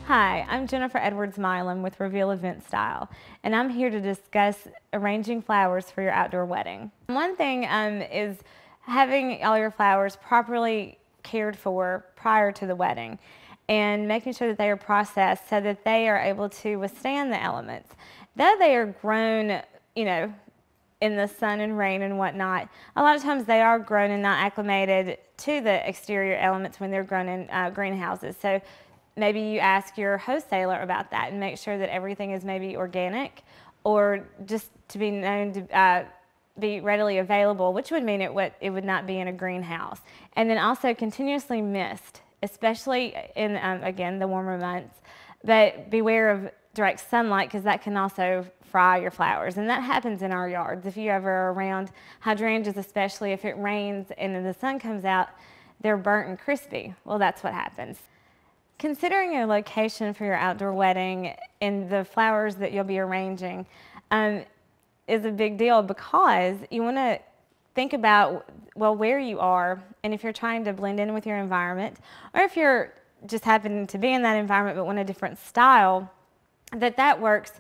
Hi, I'm Jennifer Edwards Milam with Reveal Event Style, and I'm here to discuss arranging flowers for your outdoor wedding. One thing is having all your flowers properly cared for prior to the wedding and making sure that they are processed so that they are able to withstand the elements. Though they are grown, in the sun and rain and whatnot, a lot of times they are grown and not acclimated to the exterior elements when they're grown in greenhouses. So maybe you ask your wholesaler about that and make sure that everything is maybe organic or just to be known to be readily available, which would mean it would not be in a greenhouse. And then also continuously mist, especially in, again, the warmer months. But beware of direct sunlight because that can also fry your flowers. And that happens in our yards. If you ever are around hydrangeas, especially if it rains and then the sun comes out, they're burnt and crispy. Well, that's what happens. Considering your location for your outdoor wedding and the flowers that you'll be arranging is a big deal because you want to think about, well, where you are and if you're trying to blend in with your environment or if you're just happening to be in that environment but want a different style, that works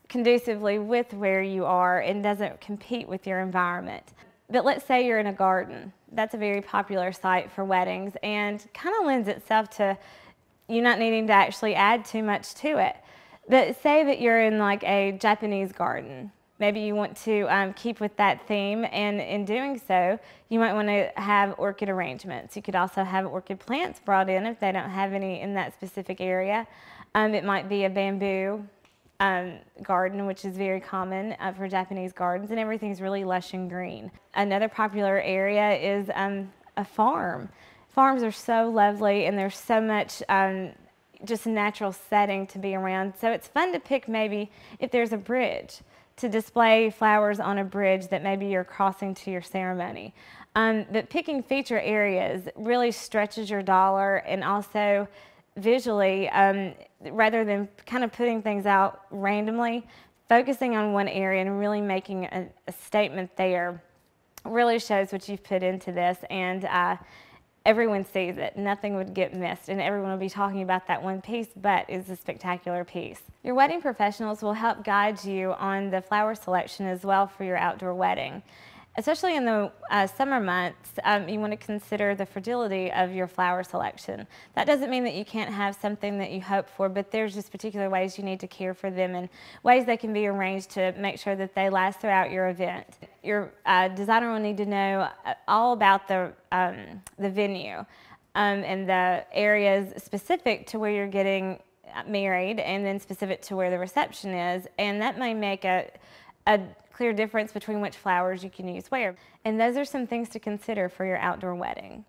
conducively with where you are and doesn't compete with your environment. But let's say you're in a garden. That's a very popular site for weddings and kind of lends itself to you not needing to actually add too much to it. But say that you're in like a Japanese garden. Maybe you want to keep with that theme, and in doing so, you might want to have orchid arrangements. You could also have orchid plants brought in if they don't have any in that specific area. It might be a bamboo garden, which is very common for Japanese gardens, and everything's really lush and green. Another popular area is a farm. Farms are so lovely and there's so much just natural setting to be around. So it's fun to pick maybe if there's a bridge to display flowers on a bridge that maybe you're crossing to your ceremony. But picking feature areas really stretches your dollar and also visually, rather than kind of putting things out randomly, focusing on one area and really making a statement there really shows what you've put into this, and everyone sees it. Nothing would get missed, and everyone will be talking about that one piece, but it's a spectacular piece. Your wedding professionals will help guide you on the flower selection as well for your outdoor wedding. Especially in the summer months, you want to consider the fragility of your flower selection. That doesn't mean that you can't have something that you hope for, but there's just particular ways you need to care for them and ways they can be arranged to make sure that they last throughout your event. Your designer will need to know all about the venue and the areas specific to where you're getting married and then specific to where the reception is, and that may make a clear difference between which flowers you can use where. And those are some things to consider for your outdoor wedding.